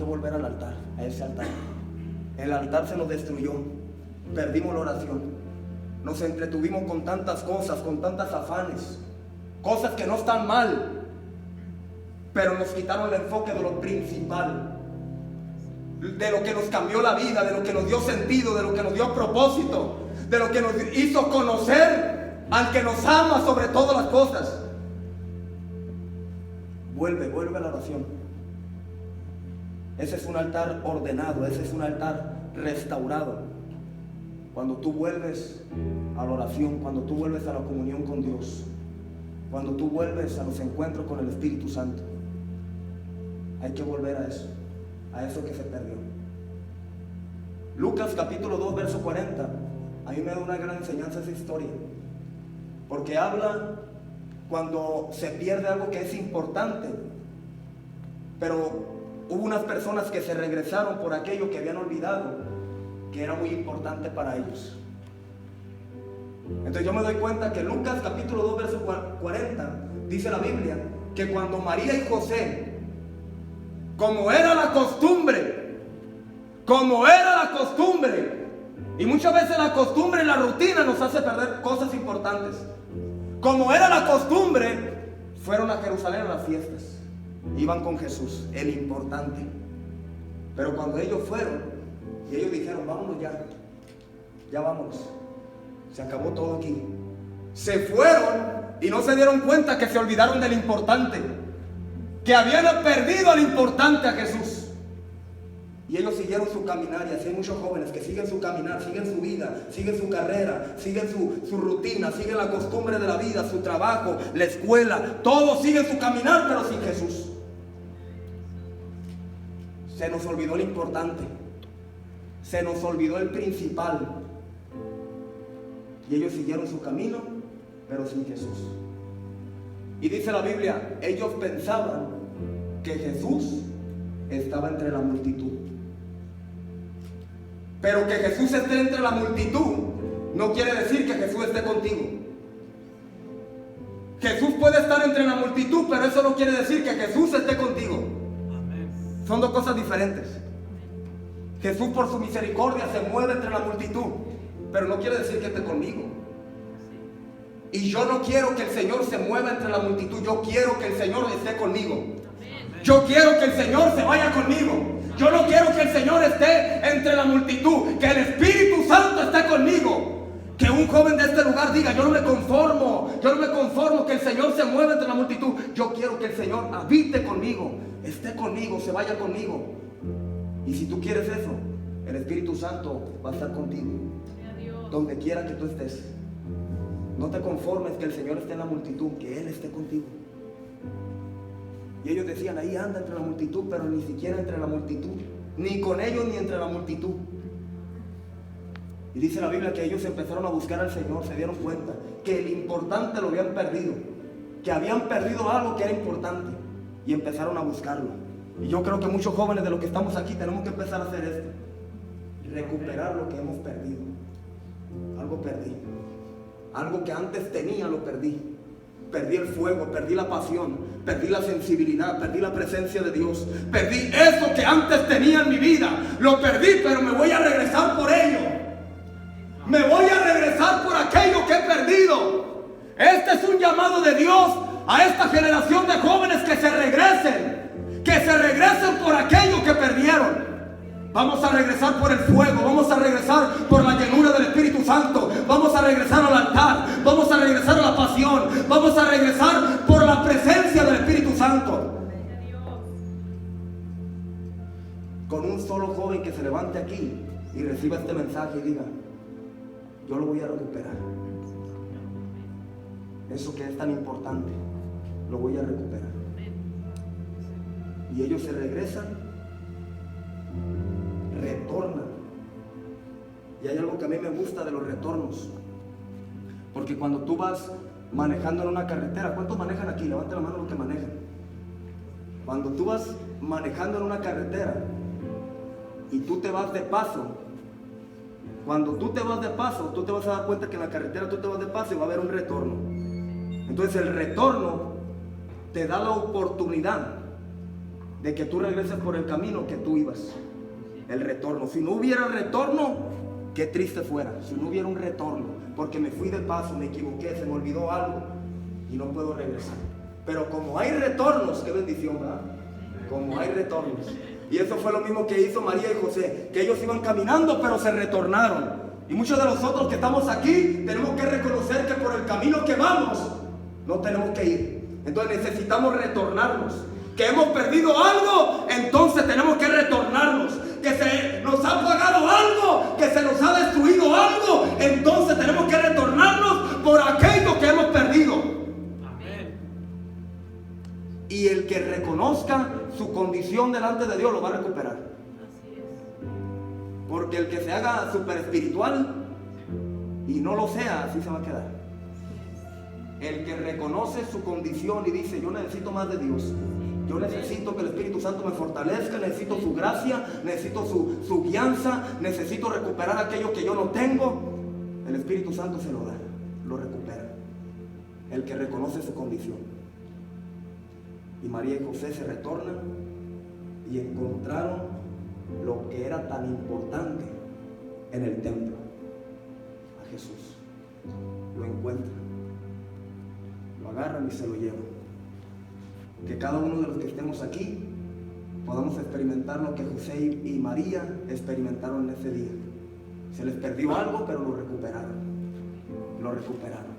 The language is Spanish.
volver al altar, a ese altar. El altar se nos destruyó, perdimos la oración, nos entretuvimos con tantas cosas, con tantos afanes, cosas que no están mal, pero nos quitaron el enfoque de lo principal, de lo que nos cambió la vida, de lo que nos dio sentido, de lo que nos dio propósito, de lo que nos hizo conocer al que nos ama sobre todas las cosas. Vuelve a la oración. Ese es un altar ordenado, ese es un altar restaurado. Cuando tú vuelves a la oración, cuando tú vuelves a la comunión con Dios, cuando tú vuelves a los encuentros con el Espíritu Santo, hay que volver a eso que se perdió. Lucas capítulo 2, verso 40, a mí me da una gran enseñanza esa historia, porque habla cuando se pierde algo que es importante, pero hubo unas personas que se regresaron por aquello que habían olvidado, que era muy importante para ellos. Entonces yo me doy cuenta que Lucas capítulo 2, verso 40, dice la Biblia, que cuando María y José, como era la costumbre, y muchas veces la costumbre y la rutina nos hace perder cosas importantes. Como era la costumbre, fueron a Jerusalén a las fiestas. Iban con Jesús, el importante. Pero cuando ellos fueron, y ellos dijeron, vámonos ya vámonos, se acabó todo aquí. Se fueron y no se dieron cuenta que se olvidaron del importante, que habían perdido al importante, a Jesús. Y ellos siguieron su caminar, y así hay muchos jóvenes que siguen su caminar, siguen su vida, siguen su carrera, siguen su rutina, siguen la costumbre de la vida, su trabajo, la escuela, todos siguen su caminar, pero sin Jesús. Se nos olvidó el importante, se nos olvidó el principal, y ellos siguieron su camino, pero sin Jesús. Y dice la Biblia, ellos pensaban que Jesús estaba entre la multitud. Pero que Jesús esté entre la multitud no quiere decir que Jesús esté contigo. Jesús puede estar entre la multitud, pero eso no quiere decir que Jesús esté contigo. Son dos cosas diferentes. Jesús por su misericordia se mueve entre la multitud, pero no quiere decir que esté conmigo. Y yo no quiero que el Señor se mueva entre la multitud, yo quiero que el Señor esté conmigo. Yo quiero que el Señor se vaya conmigo. Yo no quiero que el Señor esté entre la multitud, que el Espíritu Santo esté conmigo. Que un joven de este lugar diga, yo no me conformo que el Señor se mueva entre la multitud. Yo quiero que el Señor habite conmigo, esté conmigo, se vaya conmigo. Y si tú quieres eso, el Espíritu Santo va a estar contigo, donde quiera que tú estés. No te conformes que el Señor esté en la multitud, que Él esté contigo. Y ellos decían, ahí anda entre la multitud, pero ni siquiera entre la multitud, ni con ellos ni entre la multitud. Y dice la Biblia que ellos empezaron a buscar al Señor, se dieron cuenta que el importante lo habían perdido, que habían perdido algo que era importante, y empezaron a buscarlo. Y yo creo que muchos jóvenes de los que estamos aquí tenemos que empezar a hacer esto, recuperar lo que hemos perdido. Algo perdí, algo que antes tenía lo perdí. Perdí el fuego, perdí la pasión, perdí la sensibilidad, perdí la presencia de Dios. Perdí eso que antes tenía en mi vida. Lo perdí, pero me voy a regresar por ello. Me voy a regresar por aquello que he perdido. Este es un llamado de Dios a esta generación de jóvenes que se regresen por aquello que perdieron. Vamos a regresar por el fuego, vamos a regresar por la llenura del Espíritu Santo, vamos a regresar al altar, vamos a regresar a la pasión, vamos a regresar por la presencia del Espíritu Santo. Con un solo joven que se levante aquí y reciba este mensaje y diga, yo lo voy a recuperar. Eso que es tan importante, lo voy a recuperar. Y ellos se regresan, retornan. Y hay algo que a mí me gusta de los retornos, porque cuando tú vas manejando en una carretera, ¿cuántos manejan aquí? Levanten la mano los que manejan. Cuando tú vas manejando en una carretera y tú te vas de paso, cuando tú te vas de paso, tú te vas a dar cuenta que en la carretera tú te vas de paso y va a haber un retorno. Entonces el retorno te da la oportunidad de que tú regreses por el camino que tú ibas. El retorno. Si no hubiera retorno, qué triste fuera. Si no hubiera un retorno, porque me fui de paso, me equivoqué, se me olvidó algo y no puedo regresar. Pero como hay retornos, qué bendición, ¿verdad? Como hay retornos. Y eso fue lo mismo que hizo María y José, que ellos iban caminando pero se retornaron. Y muchos de nosotros que estamos aquí tenemos que reconocer que por el camino que vamos no tenemos que ir. Entonces necesitamos retornarnos. Que hemos perdido algo, entonces tenemos que retornarnos. Que se nos ha pagado algo, que se nos ha destruido algo, entonces tenemos que retornarnos por aquello que hemos perdido. Amén. Y el que reconozca su condición delante de Dios lo va a recuperar. Así es. Porque el que se haga súper espiritual y no lo sea, así se va a quedar. El que reconoce su condición y dice: yo necesito más de Dios. Yo necesito que el Espíritu Santo me fortalezca, necesito su gracia, necesito su guianza, necesito recuperar aquello que yo no tengo. El Espíritu Santo se lo da, lo recupera. El que reconoce su condición. Y María y José se retornan y encontraron lo que era tan importante en el templo: a Jesús. Lo encuentran, lo agarran y se lo llevan. Que cada uno de los que estemos aquí podamos experimentar lo que José y María experimentaron en ese día. Se les perdió algo, pero lo recuperaron. Lo recuperaron.